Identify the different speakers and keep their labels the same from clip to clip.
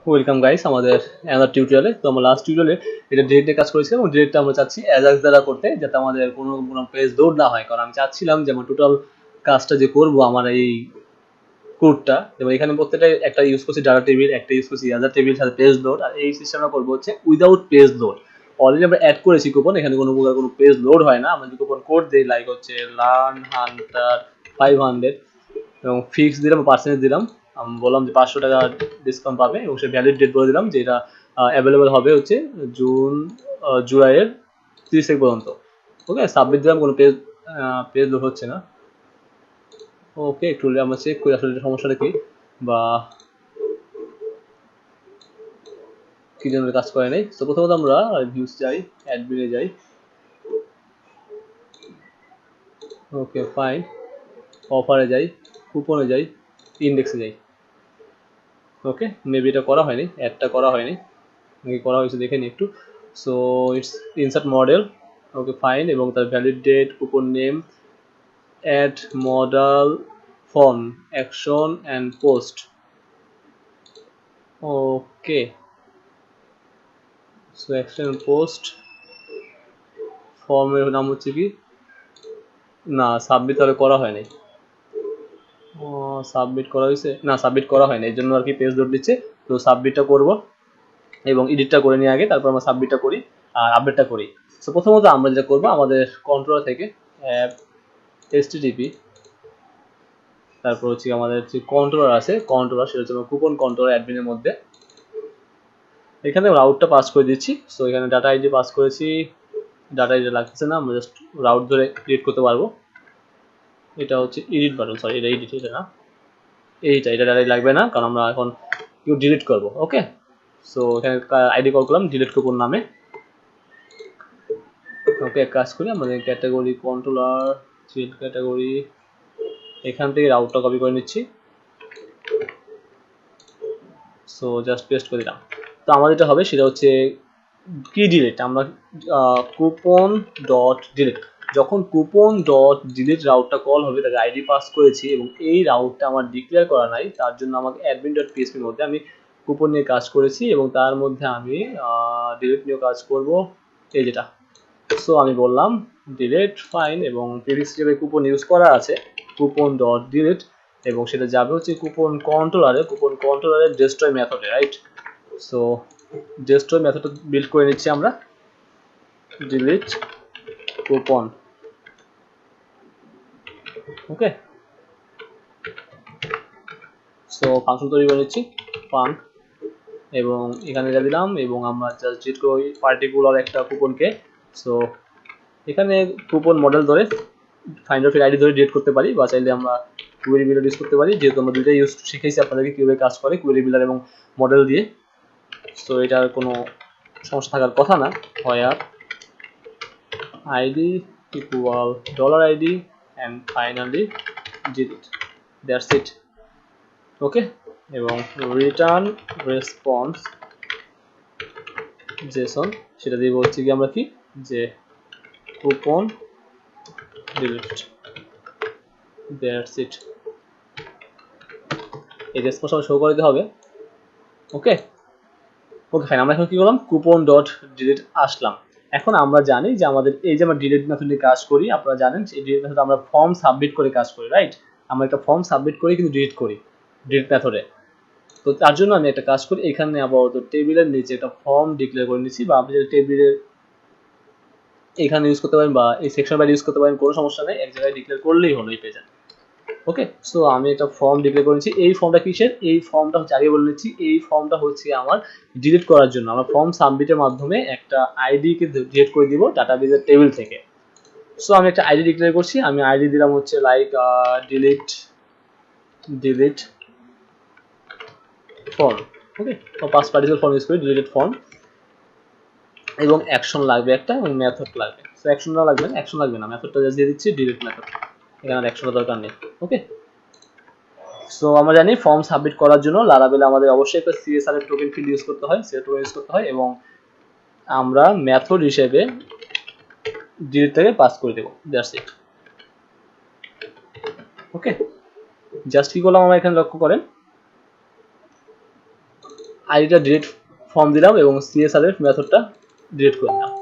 Speaker 1: Welcome guys আমাদের another টিউটোরিয়ালে। তো আমরা লাস্ট টিউটোরিয়ালে এটা ডিলিটে কাজ করেছিলাম এবং ডিলিটটা আমরা চাচ্ছি অ্যাজাক্স দ্বারা করতে, যাতে আমাদের কোনো পেজ লোড না হয়। কারণ আমি চাচ্ছিলাম যে আমার টোটাল কাজটা যে করবো আমার এই কোডটা, এবং এখানে প্রত্যেকটা একটা ইউজ করছি ডাটা টেবিল, একটা ইউজ করছি অ্যাজার টেবিল সাথে পেজ লোড, আর এই সিস্টেমটা করবো হচ্ছে উইদাউট পেজ লোড। অলরেডি আমরা অ্যাড করেছি কুপন, এখানে কোনো প্রকার কোনো পেজ লোড হয় না। আমরা যে কুপন কোড দিই লাইক হচ্ছে লার্ন হান্টার 500 এবং ফিক্স দিলাম, পার্সেন্টেজ দিলাম, আমি বললাম যে 500 টাকা ডিসকাউন্ট পাবে এবং সে ভ্যালিড ডেট বলে দিলাম যে এটা অ্যাভেলেবেল হবে হচ্ছে জুলাইয়ের 30 তারিখ পর্যন্ত। ওকে, সাবমিট দিলাম, কোনো পেজ লোড হচ্ছে না। ওকে, একটু আমরা চেক করি আসলে সমস্যাটা কি, বা কি জন্য কাজ করে নাই। তো প্রথমত আমরা ভিউজ যাই, অ্যাডমিনে যাই। ওকে ফাইন, অফারে যাই, কুপনে যাই, ইন্ডেক্সে যাই। ওকে, মেবি এটা করা হয়নি, অ্যাডটা করা হয়নি, নাকি করা হয়েছে দেখে নিই একটু। So it's insert model, okay fine, এবং তার valid date, coupon name, add model, form, action and post. Okay, so action and post, ফর্মের নাম হচ্ছে কি, না সাবমিট তাহলে করা হয়নি। সাবমিট করা হয়েছে না, সাবমিট করা হয়নি, এই জন্য আর কি পেজ লোড দিচ্ছে। তো সাবমিটটা করব এবং এডিটটা করে নিয়ে আগে, তারপর আমরা সাবমিটটা করি আর আপডেটটা করি। সো প্রথমত আমরা যেটা করবো, আমাদের কন্ট্রোলার থেকে অ্যাপ এসটিটিপি, তারপর হচ্ছে আমাদের যে কন্ট্রোলার আছে, কন্ট্রোলার সেটা হচ্ছে কুপন কন্ট্রোলার অ্যাডমিনের মধ্যে। এখানে রাউটটা পাস করে দিচ্ছি। সো এখানে ডাটা আইডি পাস করেছি, ডাটা আইডি লাগছে না, আমরা জাস্ট রাউট ধরে ক্রিয়েট করতে পারবো। এটা হচ্ছে এডিট বাটন, সরি এটা এডিট, এটা না, এটা ডাটা লাগবে না, কারণ আমরা এখন কেউ ডিলিট করবো। ওকে, সো এখানে আইডি কল করলাম ডিলিট কুপন নামে। ওকে, এক কাজ করি, আমাদের ক্যাটাগরি কন্ট্রোলার চিল ক্যাটাগরি, এখান থেকে রাউটটা কপি করে নিচ্ছি। সো জাস্ট পেস্ট করে দিলাম। তো আমাদের যেটা হবে সেটা হচ্ছে কি ডিলিট, আমরা কুপন ডট ডিলিট, যখন কুপন ডট ডিলিট রাউটটা কল হবে তাকে আইডি পাস করেছি এবং এই রাউটটা আমার ডিক্লেয়ার করা নাই, তার জন্য আমাকে অ্যাডমিন ডট পিএসপির মধ্যে আমি কুপন নিয়ে কাজ করেছি এবং তার মধ্যে আমি ডিলিট নিয়ে কাজ করব, এই যেটা। সো আমি বললাম ডিলিট ফাইন, এবং প্রিভিয়াস হিসেবে কুপন ইউজ করা আছে কুপন ডট ডিলিট, এবং সেটা যাবে হচ্ছে কুপন কন্ট্রোলারে ডেস্ট্রয় মেথডে, রাইট। সো ডেস্ট্রয় মেথডটা বিল্ড করে নিচ্ছি আমরা, ডিলিট কুপন। ওকে, সো ফাংশন তৈরি করে নিচ্ছি ফাঙ্ক, এবং এখানে যা দিলাম, এবং আমরা জাস্ট ডিলিট করি পার্টিকুলার একটা কুপনকে। সো এখানে কুপন মডেল ধরে ফাইন্ড আউট আইডি ধরে ডিলিট করতে পারি, বা চাইলে আমরা কুয়েরি বিল্ডার ইউজ করতে পারি, যেহেতু আমরা দুইটাই ইউজ শিখেছি আপনাদেরকে কীভাবে কাজ করে কুয়েরি বিল্ডার এবং মডেল দিয়ে। সো এটার কোনো সমস্যা থাকার কথা না। হোয়ার ID equal $id and finally delete, that's it. ওকে, এবং রিটার্ন রেসপন্স জেসন, সেটা দিয়ে বলছি কি আমরা কি, যে কুপন ডিলিট, দ্যাটস ইট। এই রেসপন্স আমরা শো করে দিতে হবে। ওকে ওকে ফাইন, আমরা এখন কি করলাম, কুপন ডট ডিলিট আসলাম। এখন আমরা জানি যে আমাদের এই যে আমরা ডিলিট মেথড নিয়ে কাজ করি, আপনারা জানেন এই ডিলিট মেথড আমরা ফর্ম সাবমিট করে কাজ করি, রাইট। আমরা একটা ফর্ম সাবমিট করি কিন্তু ডিলিট করি ডিলিট মেথডে। তো তার জন্য আমি একটা কাজ করি, এখানে আপাতত টেবিলের নিচে একটা ফর্ম ডিক্লেয়ার করে নিচ্ছি, বা আপনি যদি টেবিলের এখানে ইউজ করতে পারেন বা এই সেকশন বাইরে ইউজ করতে পারেন, কোনো সমস্যা নেই, এক জায়গায় ডিক্লেয়ার করলেই হলো এই পেজে। ওকে, সো আমি একটা ফর্ম ডিক্লেয়ার করেছি। এই ফর্মটা কিসের, এই ফর্মটা হচ্ছে আগে বলে নিচ্ছি, এই ফর্মটা হচ্ছে আমার ডিলিট করার জন্য। আমরা ফর্ম সাবমিটের মাধ্যমে একটা আইডিকে ডিলিট করে দিব ডাটাবেজের টেবিল থেকে। সো আমি একটা আইডি ডিক্লেয়ার করছি, আমি আইডি দিলাম হচ্ছে লাইক ডিলিট ফর্ম। ওকে, পাঁচ পার্টিকুলার ফর্ম ইউজ করি, ডিলিটেড ফর্ম, এবং অ্যাকশন লাগবে একটা, এবং মেথড লাগবে। সো অ্যাকশনটা লাগবে না, অ্যাকশন লাগবে না, মেথডটা জাস্ট দিয়ে দিচ্ছি ডিলিট মেথড, এখানে আর অ্যাকশনের দরকার নেই। ওকে, সো আমরা জানি ফর্ম সাবমিট করার জন্য লারাবেলে আমাদের অবশ্যই একটা সিএসআর এর টোকেন ফিল্ড ইউজ করতে হয়, সেটা টোকেন ইউজ করতে হয়, এবং আমরা মেথড হিসেবে ডিলিট থেকে পাস করে দেব, দ্যাটস ইট। ওকে, জাস্ট কি করলাম আমরা এখানে লক্ষ্য করেন, আইডিটা ডিলিট ফর্ম দিলাম এবং CSR এর মেথডটা ডিলিট করে দিলাম।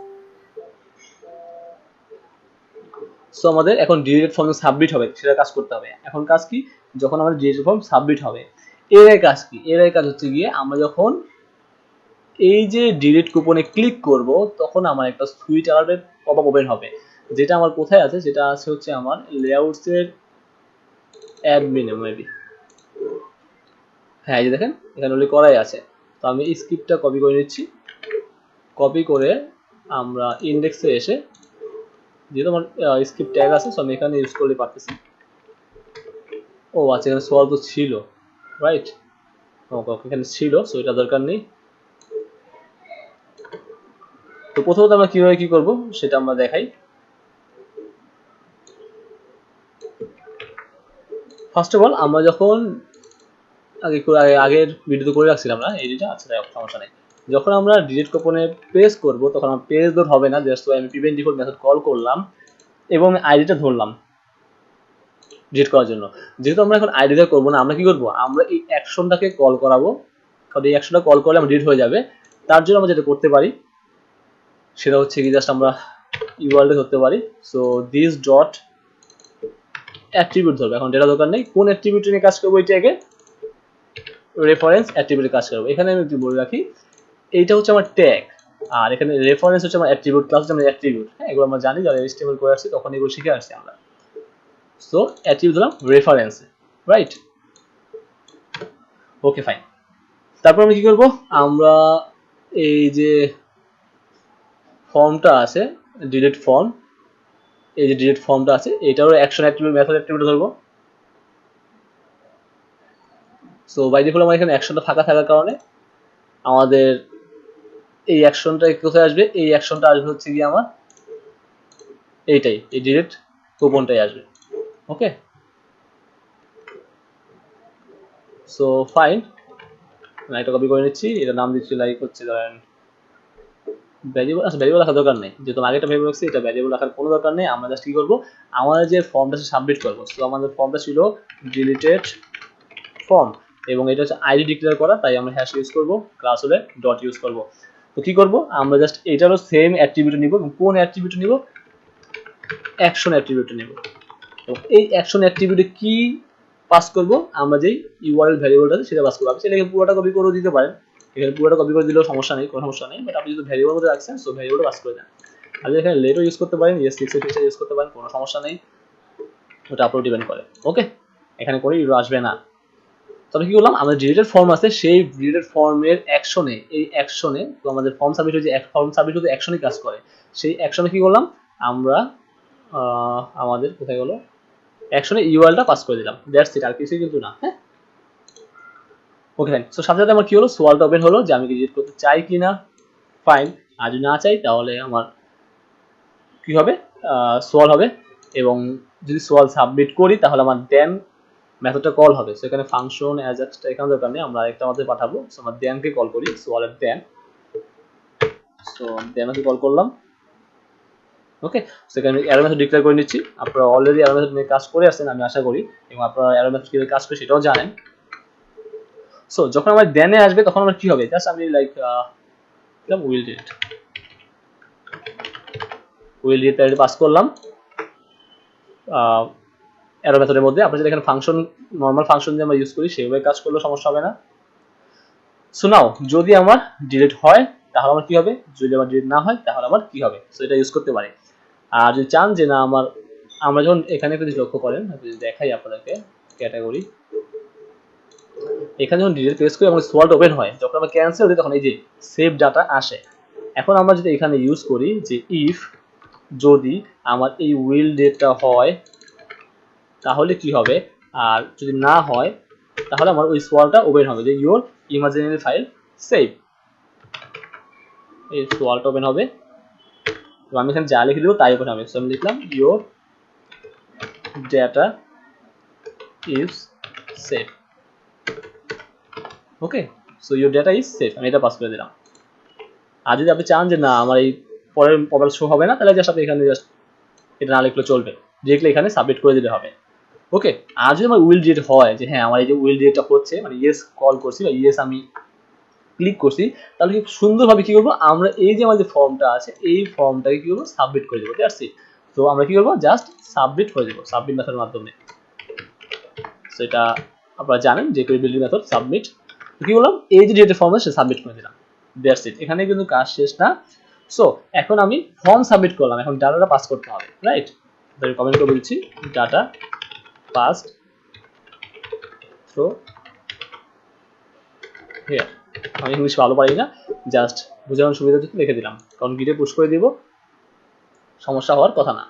Speaker 1: সো আমাদের এখন ডিলিটেড ফর্ম সাবমিট হবে, সেটা কাজ করতে হবে। এখন কাজ কি, যখন আমাদের ডিলিটেড ফর্ম সাবমিট হবে, এর কাজ কি, এর কাজ হচ্ছে গিয়ে আমরা যখন এই যে ডিলিট কুপনে ক্লিক করব তখন আমার একটা সুইচ অ্যালার্টের পপআপ ওপেন হবে, যেটা আমার কোথায় আছে, যেটা আছে হচ্ছে আমার লেআউটস এর অ্যাডমিনে মেবি। হ্যাঁ এই যে দেখেন এখানে অলরেডি করাই আছে। তো আমি এই স্ক্রিপ্টটা কপি করে নিচ্ছি, কপি করে আমরা ইন্ডেক্সে এসে, যেহেতু আমার স্ক্রিপ্ট ট্যাগ আছে, সো আমি এখানে ইউজ করলে পারতেছি। ও আচ্ছা, এখানে সলভ তো ছিল, রাইট? ওকে ওকে, এখানে ছিল, সো এটা দরকার নেই। তো প্রথমত আমরা কিভাবে কি করব সেটা আমরা দেখাই। ফার্স্ট অফ অল আমরা যখন আগের ভিডিওতে করে রাখছিলাম না এডিটটা, আচ্ছা সমস্যা নেই। যখন আমরা ডিলিট কুপনে প্রেস করব তখন আমার পেজ লোড হবে না, জাস্ট আমি প্রিভেন্ট ডিফল্ট মেথড কল করলাম এবং আইডিটা ধরলাম ডিলিট করার জন্য। যেহেতু আমরা এখন আইডিটা করবো না, আমরা কি করব, আমরা এই অ্যাকশনটাকে কল করাবো, কারণ এই অ্যাকশনটা কল করলে আমরা ডিলিট হয়ে যাবে। তার জন্য আমরা যেটা করতে পারি সেটা হচ্ছে কি, জাস্ট আমরা ইউআরএল ধরতে পারি। সো দিস ডট অ্যাট্রিবিউট ধরবো, এখন ডেটা দরকার নেই। কোন অ্যাট্রিবিউট নিয়ে কাজ করবো, এটা আগে রেফারেন্স অ্যাট্রিবিউটে কাজ করবো। এখানে আমি একটু বলে রাখি, এইটা হচ্ছে আমার ট্যাগ, আর এখানে রেফারেন্স হচ্ছে আমার অ্যাট্রিবিউট, ক্লাস হচ্ছে আমার অ্যাট্রিবিউট। হ্যাঁ, এগুলো আমরা জানি, যারা HTML করে আসছি তখন এগুলো শিখে আসছি আমরা। সো অ্যাট্রিবিউট দিলাম রেফারেন্স, রাইট? Okay fine. তারপর আমি কি করব, আমরা এই যে ফর্মটা আছে ডিলিট ফর্ম, এই যে ডিলিট ফর্মটা আছে এটারও অ্যাকশন অ্যাট্রিবিউট মেথড অ্যাট্রিবিউট ধরবো। সো বাই ডিফল্ট আমার এখানে অ্যাকশনটা ফাঁকা থাকার কারণে আমাদের এই অ্যাকশনটা কোথায় আসবে, এই অ্যাকশনটা আসবে হচ্ছে গিয়ে আমার এইটাই, এই ডিলিট কুপনটাই আসবে। ওকে, সো ফাইন, এটা কপি করে নিচ্ছি, এটা নাম দিচ্ছি লাইক হচ্ছে ধরেন ভ্যারিয়েবল। আচ্ছা ভ্যারিয়েবল রাখার দরকার নেই, যেহেতু আগেটা ভ্যারিয়েবল রাখছি, এটা ভ্যারিয়েবল রাখার কোনো দরকার নেই। আমরা জাস্ট কি করবো, আমাদের যে ফর্মটা সাবমিট করবো, সো আমাদের ফর্মটা ছিল ডিলিটেড ফর্ম এবং এটা হচ্ছে আইডি ডিক্লেয়ার করা, তাই আমরা হ্যাশ ইউজ করবো, ক্লাস হলে ডট ইউজ করবো। তো কি করবো, আমরা জাস্ট এটারও সেম অ্যাট্রিবিউট নিব। কোন অ্যাট্রিবিউট নিব, অ্যাকশন অ্যাট্রিবিউট নিব। তো এই অ্যাকশন অ্যাট্রিবিউটে কি পাস করব, আমরা যেই ইউআরএল ভ্যারিয়েবলটা আছে সেটা পাস করবো। আপনি সেটাকে পুরোটা কপি করে দিতে পারেন, এখানে পুরোটা কপি করে দিলেও সমস্যা নেই, কোনো সমস্যা নেই। বাট আপনি যদি ভ্যারিয়েবল মধ্যে রাখছেন, সো ভ্যারিয়েবলটা পাস করে দেন। আপনি এখানে লেটও ইউজ করতে পারেন, ES6 এর ফিচার ইউজ করতে পারেন, কোনো সমস্যা নেই, ওটা আপনার ডিপেন্ড করে। ওকে, এখানে করে ইউরো আসবে না। তবে কি করলাম, আমাদের ডিলিটেড ফর্ম আছে, সেই ডিলিটেড ফর্মের অ্যাকশনে, এই অ্যাকশনে তো আমাদের ফর্ম সাবমিট হয়েছে, ফর্ম সাবমিট হতে অ্যাকশনে কাজ করে, সেই অ্যাকশনে কি করলাম আমরা, আমাদের কোথায় গেলো, অ্যাকশনে ইউআরএলটা পাস করে দিলাম, দ্যাটস ইট, আর কিছুই কিন্তু না। হ্যাঁ, ওকে ফাইন। সো সাথে সাথে আমার কি হলো, সোয়ালটা ওপেন হলো যে আমি কি ডিলিট করতে চাই কি না, ফাইন। আর যদি না চাই তাহলে আমার কি হবে, সোয়াল হবে। এবং যদি সোয়াল সাবমিট করি তাহলে আমার দেন মেথডটা কল হবে। সো এখানে ফাংশন অ্যাজাক্সটা এখানে দরকার নেই, আমরা আরেকটা মধ্যে পাঠাবো। সো আমরা দেনকে কল করি, সোয়ালের দেন। সো দেনকে কল করলাম। ওকে, সেখানে অ্যারো মেথড ডিক্লেয়ার করে নিচ্ছি। আপনারা অলরেডি অ্যারো মেথড নিয়ে কাজ করে আসছেন আমি আশা করি, এবং আপনারা অ্যারো মেথড কিভাবে কাজ করে সেটাও জানেন। সো যখন আমার দেনে আসবে তখন আমার কি হবে, জাস্ট আমি লাইক উইল ডিলিট পাস করলাম অ্যারো মেথডের মধ্যে। আপনি যদি এখানে ফাংশন, নর্মাল ফাংশন যে আমরা ইউজ করি সেভাবে কাজ করলেও সমস্যা হবে না। সো নাও যদি আমার ডিলিট হয় তাহলে আমার কি হবে, যদি আমার ডিলিট না হয় তাহলে আমার কি হবে, সো এটা ইউজ করতে পারি। আর যদি চান যে না আমার, আমরা যখন এখানে একটা লক্ষ্য করেন, দেখাই আপনাদেরকে ক্যাটাগরি, এখানে যখন ডিলিট প্রেস করি আমাদের সোয়ালটা ওপেন হয়, যখন আমরা ক্যান্সেল দিই তখন এই যে সেভ ডাটা আসে। এখন আমরা যদি এখানে ইউজ করি যে ইফ যদি আমার এই উইল ডেটটা হয় তাহলে কি হবে, আর যদি না হয় তাহলে আমার ওই সোয়ালটা ওপেন হবে, যে ইউর ইমাজিনারি ফাইল সেভ, এই সোয়ালটা ওপেন হবে। তো আমি এখানে যা লিখে দেবো তাই ওপেন হবে। সো আমি লিখলাম your data is save. Okay, so your data is save, আমি এটা পাস করে দিলাম। আর যদি আপনি চান যে না আমার এই পরের প্রবলেম শো হবে না, তাহলে জাস্ট আপনি এখানে জাস্ট এটা না লিখলে চলবে, লিখলে এখানে সাবমিট করে দিলে হবে। ওকে, আর যদি আমার উইল ডিলিট হয়, যে হ্যাঁ আমার এই যে উইল ডিলিটটা হচ্ছে, মানে ইয়েস কল করছি বা ইয়েস আমি ক্লিক করছি তাহলে কি সুন্দরভাবে কি করবো আমরা এই যে আমাদের ফর্মটা আছে এই ফর্মটাকে কি করবো সাবমিট করে দেবো, ঠিক আছে। তো আমরা কি করবো জাস্ট সাবমিট করে দেবো সাবমিট মেথডের মাধ্যমে। সেটা আপনারা জানেন যে বিল্ডিং মেথড সাবমিট। কি বললাম এই যে ডেটা ফর্ম আছে সাবমিট করে দিলাম, দ্যাটস ইট। এখানে কিন্তু কাজ শেষ না। সো এখন আমি ফর্ম সাবমিট করলাম, এখন ডাটাটা পাস করতে হবে, রাইট। তাহলে কমেন্ট করে দিচ্ছি ডাটা পাস। সো হিয়ার আমি ইংলিশ ভালো পারি না, জাস্ট বোঝানোর সুবিধা জন্য লিখে দিলাম, কারণ গিটে পুশ করে দিব, সমস্যা হওয়ার কথা না।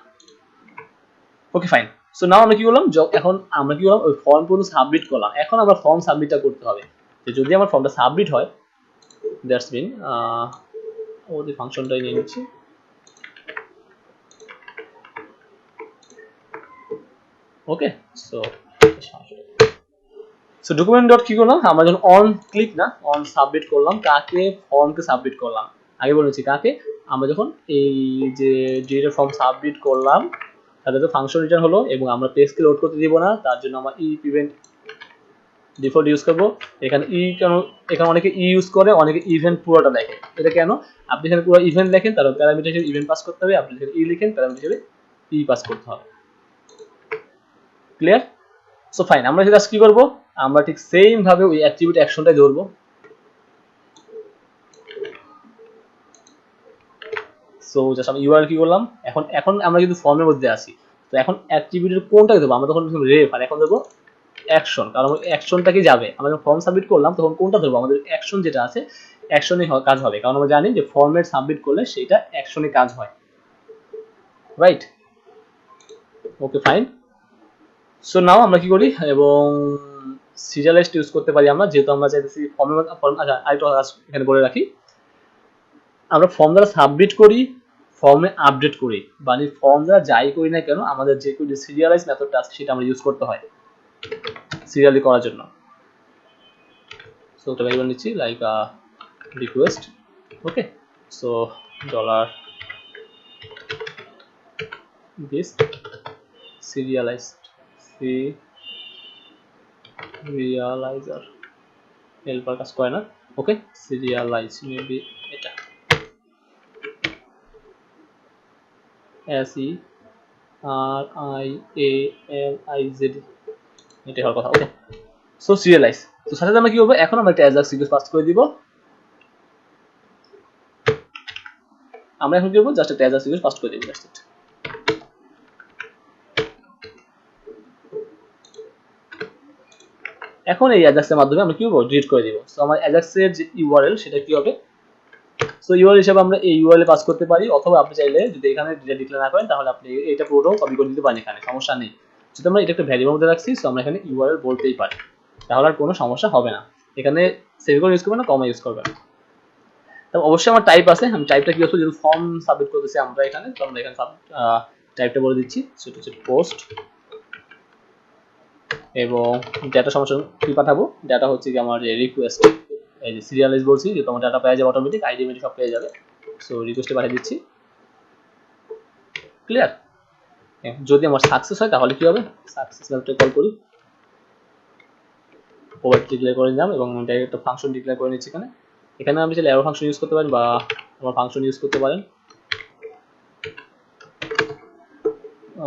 Speaker 1: ওকে ফাইন। সো নাও আমরা কি করলাম, এখন আমরা কি করলাম ওই ফর্ম পুরো সাবমিট করলাম, এখন আমরা ফর্ম সাবমিটটা করতে হবে। তো যদি আমার ফর্মটা সাবমিট হয় দ্যাটস মিন ওদের ফাংশনটাই নিয়ে নিচ্ছি। ওকে সো ডকুমেন্ট ডট কি করলাম আমরা যখন অন ক্লিক না অন সাবমিট করলাম, কাকে ফর্মকে সাবমিট করলাম আগে বলেছি কাকে, আমরা যখন এই যে ডিরেক্ট ফর্ম সাবমিট করলাম তাহলে তো ফাংশন রিটার্ন হলো এবং আমরা পেজকে লোড করতে দিব না, তার জন্য আমরা ইভেন্ট ডিফল্ট ইউজ করবো। এখানে কেন এখানে অনেকে ইউজ করে, অনেকে ইভেন্ট পুরোটা লেখে, এটা কেন আপনি এখানে পুরো ইভেন্ট লেখেন তাহলে প্যারামিটার হিসেবে ইভেন্ট পাস করতে হবে, আপনি এখানে লিখেন প্যারামিটার হিসেবে পাস করতে হবে। ক্লিয়ার? সো ফাইন, আমরা জাস্ট কি করব, আমরা ঠিক সেম ভাবে ওই অ্যাট্রিবিউট অ্যাকশনটাই ধরবো। সো জাস্ট আমি ইউআরএল কি করলাম, এখন আমরা কিন্তু ফর্মের মধ্যে আছি, তো এখন অ্যাট্রিবিউটের কোনটাকে দেবো, আমরা তখন রেফ আর এখন দেবো অ্যাকশন, কারণ অ্যাকশনটা কি যাবে, আমরা যখন ফর্ম সাবমিট করলাম তখন কোনটা ধরবো, আমাদের অ্যাকশন যেটা আছে অ্যাকশনে কাজ হবে, কারণ আমরা জানি যে ফর্মেট সাবমিট করলে সেটা অ্যাকশনে কাজ হয়, রাইট। ওকে ফাইন। সো নাও আমরা কি করি, এবং সিরিয়ালাইজড ইউজ করতে পারি আমরা, যেহেতু আমরা চাইতেছি ফর্ম। আচ্ছা আরেকটা এখানে বলে রাখি, আমরা ফর্ম দ্বারা সাবমিট করি, ফর্মে আপডেট করি, মানে ফর্ম দ্বারা যাই করি না কেন আমাদের যে কোনো সিরিয়ালাইজ মেথডটা আছে সেটা আমরা ইউজ করতে হয় সিরিয়ালি করার জন্য। সো ওটা ভ্যারিয়েবল নিচ্ছি like request. Okay so dollar this serializer helper কাজ করে না। ওকে সিরিয়ালাইজ মেবি এটা SERIALIZ এটা হওয়ার কথা। Okay so serialize. তো সাথে আমরা কি করবো, এখন আমরা একটা অ্যাজাক্স রিকোয়েস্ট পাস করে দিব, আমরা এখন কি করবো জাস্ট একটা অ্যাজাক্স রিকোয়েস্ট পাস করে দিব, জাস্ট ইট। এখন এই অ্যাজাক্সের মাধ্যমে আমরা কি করবো ডিলিট করে দিব। সো আমার অ্যাজাক্সের যে ইউআরএল সেটা কি হবে, সো ইউআরএল হিসেবে আমরা এই ইউআরএল পাস করতে পারি, অথবা আপনি চাইলে যদি এখানে ডিলিট ডিক্লেয়ার না করেন তাহলে আপনি এটা পুরোটাও কপি করে দিতে পারেন, এখানে সমস্যা নেই। যদি আমরা এটা একটা ভ্যারিয়েবল মধ্যে রাখছি সো আমরা এখানে ইউআরএল বলতেই পারি, তাহলে আর কোনো সমস্যা হবে না। এখানে সেমিকোলন ইউজ করবেন না, কমা ইউজ করবেন। তবে অবশ্যই আমার টাইপ আছে, আমি টাইপটা কি হচ্ছে যেহেতু ফর্ম সাবমিট করতেছি আমরা এখানে, তো আমরা এখানে টাইপটা বলে দিচ্ছি সেটা হচ্ছে পোস্ট, এবং ডেটা সমস্যা কি পাঠাবো, ডেটা হচ্ছে কি আমার রিকোয়েস্ট, এই যে সিরিয়ালাইজ বলছি যে তোমার ডাটা পেয়ে যাবে অটোমেটিক, আইডি মেডি সব পেয়ে যাবে। সো রিকোয়েস্টে পাঠিয়ে দিচ্ছি। ক্লিয়ার? যদি আমার সাকসেস হয় তাহলে কি হবে, সাকসেস মেথডে কল করি, ওভার ডিক্লেয়ার করে নিলাম এবং ডাইরেক্ট একটা ফাংশন ডিক্লেয়ার করে নিচ্ছি এখানে। এখানে আপনি চাইলে অ্যারো ফাংশন ইউজ করতে পারেন বা আমার ফাংশন ইউজ করতে পারেন।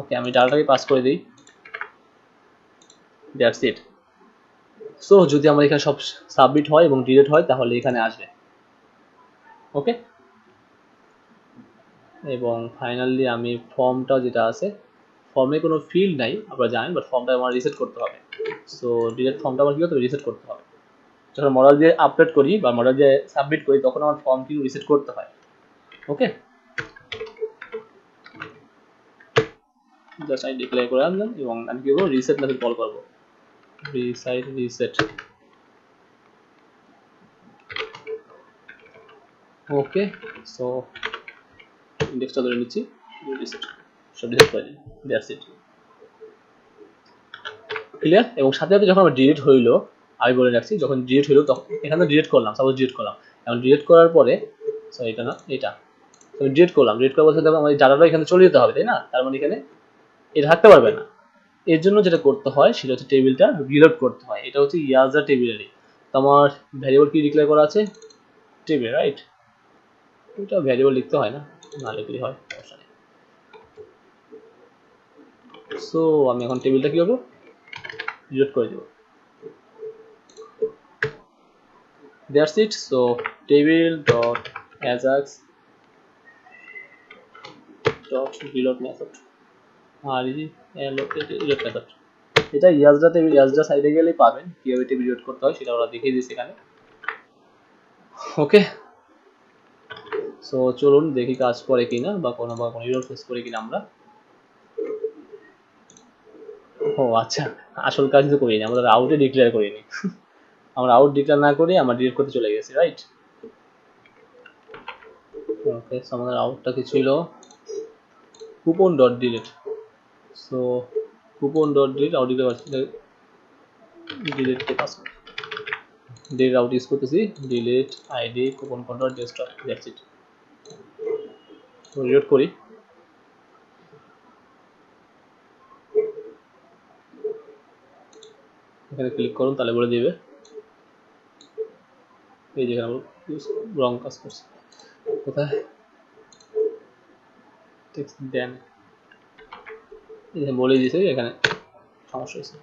Speaker 1: ওকে আমি ডাটাটাকে পাস করে দিই, দ্যাটস ইট। সো যদি আমার এখানে সব সাবমিট হয় এবং ডিলিট হয় তাহলে এখানে আসবে। ওকে এবং ফাইনালি আমি ফর্মটা যেটা আছে, ফর্মে কোনো ফিল্ড নাই আপনারা জানেন, বাট ফর্মটা আমার রিসেট করতে হবে। সো ডিরেক্ট ফর্মটা আমার কি করতে হবে, রিসেট করতে হবে। যখন মডেল দিয়ে আপলোড করি বা মডেল দিয়ে সাবমিট করি তখন আমার ফর্ম কিন্তু রিসেট করতে হয়। ওকে জাস্ট আমি ডিক্লেয়ার করে আনলাম এবং আমি কি করবো রিসেট মেথড কল করবো, রিসেট। ওকে সো ইন্ডেক্সটা ধরে নিচ্ছি, রিসেট সব রিসেট করে দিই, দ্যাটস ইট। ক্লিয়ার? এবং সাথে সাথে যখন আমার ডিলিট হইলো, আমি বলে রাখছি যখন ডিলিট হইলো তখন এখানে ডিলিট করলাম, সাপোজ ডিলিট করলাম, এখন ডিলিট করার পরে সরি এটা না এটা, আমি ডিলিট করলাম, ডিলিট করার পরে আমাদের ডাটাটা এখানে চলে যেতে হবে তাই না, তার মানে এখানে এটা থাকতে পারবে না। এর জন্য যেটা করতে হয় সেটা হচ্ছে টেবিলটা রিলোড করতে হয়, এটা হচ্ছে ইয়াজার টেবিলেরই। তো আমার ভ্যারিয়েবল কি ডিক্লেয়ার করা আছে, টেবিল, রাইট? এটা ভ্যারিয়েবল লিখতে হয় না, না লিখলেই হয়, সমস্যা নেই। সো আমি এখন টেবিলটা কি করবো, রিলোড করে দেবো। That's it. So table dot ajax dot reload method, আর রিলোড মেথড, এটা ইয়াজডা টেবিল, ইয়াজডা সাইডে গেলেই পাবেন কিভাবে টেবিল রিলোড করতে হয়, সেটা ওরা দেখিয়ে দিয়েছে এখানে। ওকে, সো চলুন দেখি কাজ করে কিনা, বা কোনো এরর ফেস করে কিনা আমরা। ও আচ্ছা, আসল কাজ তো করিনি, আমরা আউটে ডিক্লেয়ার করিনি। আমরা আউট ডিক্লেয়ার না করে আমরা ডিলিট করতে চলে গেছি, রাইট? ওকে, সো আমাদের আউটটা কি ছিল, coupon dot delete. So coupon dot delete out দিতে পারছি, ডিলিট কে পাস ডিলিট আউট ইউজ করতেছি, delete ID coupon control desktop, that's it. তো রিলোড করি, এখানে ক্লিক করুন, তাহলে বলে দিবে এই যেখানে রং কাজ করছে, কোথায় টেক্সট দেন, বলে দিয়েছে এখানে সমস্যা হয়েছে।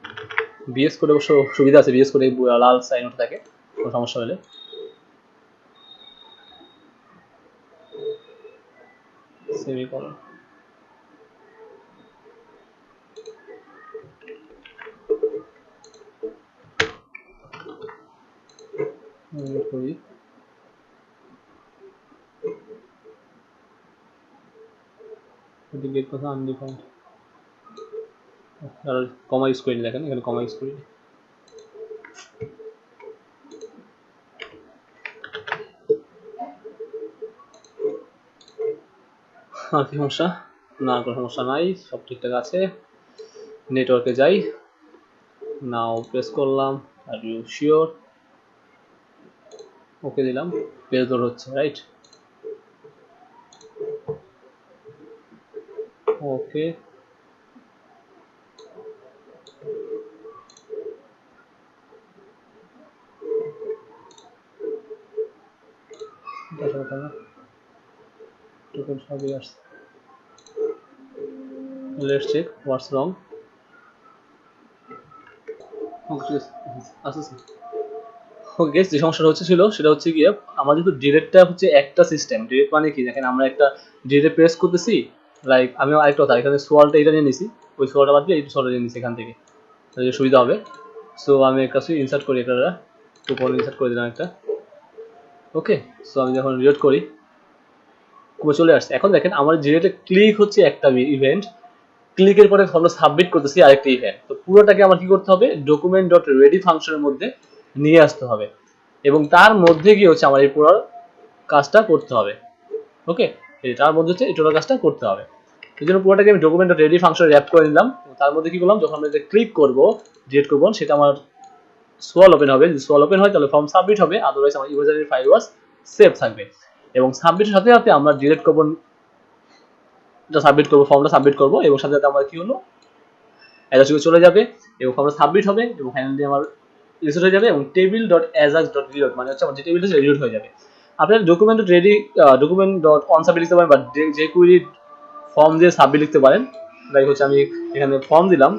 Speaker 1: বিএস কোডে অবশ্য সুবিধা আছে, বিএস কোডে লাল সাইন উঠে থাকে, কোনো সমস্যা হলে। সেমিকলন, করি গেট কথা আনডিফাইন্ড, আর কমা ইউজ করিনি, দেখেন এখানে কমা ইউজ করিনি। আর কি সমস্যা, না কোনো সমস্যা নাই, সব ঠিকঠাক আছে। নেটওয়ার্কে যাই, নাও প্রেস করলাম, আর ইউ শিওর, ওকে দিলাম, পেজ লোড হচ্ছে, right? Okay, let's check what's wrong. ওকে, যে সমস্যাটা হচ্ছে ছিল সেটা হচ্ছে গিয়ে, আমাদের তো ডিরেক্টটা হচ্ছে একটা সিস্টেম, ডিরেক্ট মানে কি দেখেন, আমরা একটা ডিরেক্ট প্রেস করতেছি, লাইক আমি আরেকটা কথা, এখানে সোয়ালটা এটা নিয়ে নিছি, ওই সোয়ালটা বাদ দিয়ে এই সোয়ালটা নিয়ে নিছি এখান থেকে, তাহলে সুবিধা হবে। সো আমি একটা ইনসার্ট করি, একটা কুপন ইনসার্ট করে দিলাম একটা। ওকে, সো আমি যখন রিলোড করি, চলে আসছে। এখন দেখেন আমার ডিরেক্টে ক্লিক হচ্ছে একটা ইভেন্ট, ক্লিকের পরে আমরা সাবমিট করতেছি আরেকটা ইভেন্ট। তো পুরোটাকে আমার কি করতে হবে, ডকুমেন্ট ডট রেডি ফাংশনের মধ্যে নিয়ে আসতে হবে, এবং তার মধ্যে গিয়ে হচ্ছে আমার এই পুরো কাজটা করতে হবে। ওকে, তার মধ্যে হচ্ছে এই টোটাল কাজটা করতে হবে। এই জন্য পুরোটাকে আমি ডকুমেন্ট ডট রেডি ফাংশনে র্যাপ করে নিলাম। তার মধ্যে কি করলাম, যখন আমরা ক্লিক করবো ডিলিট করবো, সেটা আমার সোয়াল ওপেন হবে, যদি সোয়াল ওপেন হয় তাহলে ফর্ম সাবমিট হবে, আদারওয়াইজ আমার ইউজারের ফাইল ওয়াজ সেভ থাকবে। এবং সাবমিটের সাথে সাথে আমরা ডিলিট করবো, সাবমিট করবো, ফর্মটা সাবমিট করবো, এবং সাথে সাথে আমার কি হলো, অ্যাজাক্সে চলে যাবে এবং ফর্মটা সাবমিট হবে, এবং ফাইনালি আমার রিসেট হয়ে যাবে, এবং table dot ajax dot reload মানে হচ্ছে আমার যে টেবিলটা রিলোড হয়ে যাবে। আপনার document dot ready, document dot on submit লিখতে পারেন, বা যে কুইরি ফর্ম দিয়ে সাবমিট লিখতে পারেন। লাইক হচ্ছে আমি এখানে ফর্ম দিলাম,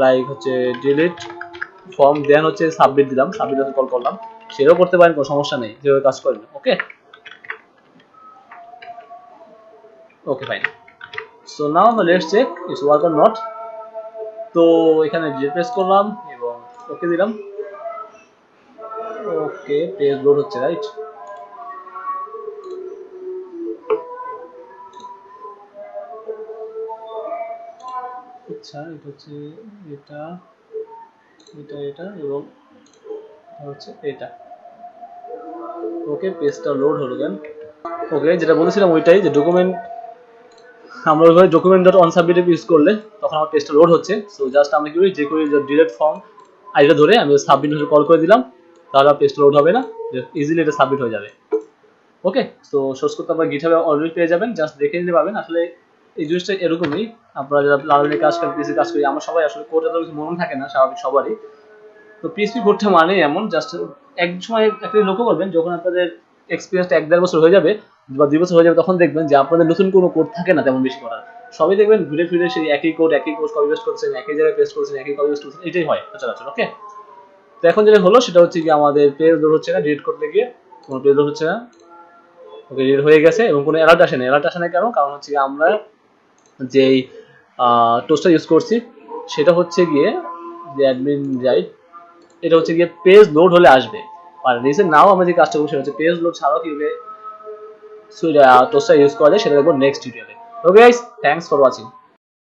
Speaker 1: লাইক হচ্ছে ডিলিট ফর্ম, দেন হচ্ছে সাবমিট দিলাম, সাবমিট কল করলাম, সেটাও করতে পারেন, কোনো সমস্যা নেই, যেভাবে কাজ করবেন। Okay, okay fine. So now let's check it's work or not. তো এখানে রিপ্রেস করলাম এবং ওকে দিলাম। ওকে, পেজ লোড হচ্ছে, রাইট? আচ্ছা, এটা হচ্ছে এটা এটা এটা এবং হচ্ছে এটা। ওকে, পেজটা লোড হলো কেন? ওকে, যেটা বলেছিলাম ওইটাই, যে ডকুমেন্ট আমরা ওইভাবে document dot on submit use করলে তখন আমার পেজটা লোড হচ্ছে। সো জাস্ট আমি কি করি, যে করি ডিলিট ফর্ম আইডিটা ধরে আমি সাবমিট কল করে দিলাম, তাহলে আর পেজটা লোড হবে না, ইজিলি এটা সাবমিট হয়ে যাবে। ওকে, তো সোর্স করতে আপনার গিটহাবে অলরেডি পেয়ে যাবেন, জাস্ট দেখে নিতে পাবেন। আসলে এই জিনিসটা এরকমই, আপনারা যারা লার্নিং কাজ করেন, পিসি কাজ করি, আমরা সবাই আসলে কোডটা তো কিছু মনে থাকে না, স্বাভাবিক সবারই। তো পিএইচপি কোডটা মানে এমন, জাস্ট এক সময় একটা লক্ষ্য করবেন, যখন আপনাদের এক্সপিরিয়েন্সটা 1-1.5 বছর হয়ে যাবে বা 2 বছর হয়ে যাবে, তখন দেখবেন যে আপনাদের নতুন কোনো কোড থাকে না তেমন বেশি করার। সবই দেখবেন ঘুরে ফিরে সেই একই কোড কপি পেস্ট করছেন, একই জায়গায় পেস্ট করছেন, একই কপি পেস্ট করছেন, এটাই হয় সচরাচর। ওকে, তো এখন যেটা হলো সেটা হচ্ছে কি আমাদের পেজ লোড হচ্ছে না, ডিলিট করতে গিয়ে কোনো পেজ লোড হচ্ছে না। ওকে, ডিলিট হয়ে গেছে এবং কোনো অ্যালার্ট আসে না। অ্যালার্ট আসে না কেন? কারণ হচ্ছে কি আমরা যেই টোস্টার ইউজ করছি সেটা হচ্ছে গিয়ে যে অ্যাডমিন রাইট, এটা হচ্ছে গিয়ে পেজ লোড হলে আসবে। আর রিসেন্ট নাও আমরা যে কাজটা করছি সেটা হচ্ছে পেজ লোড ছাড়াও কিভাবে টোস্টার ইউজ করা যায় সেটা দেখবো নেক্সট টিউটোরিয়ালে। Okay guys, thanks for watching.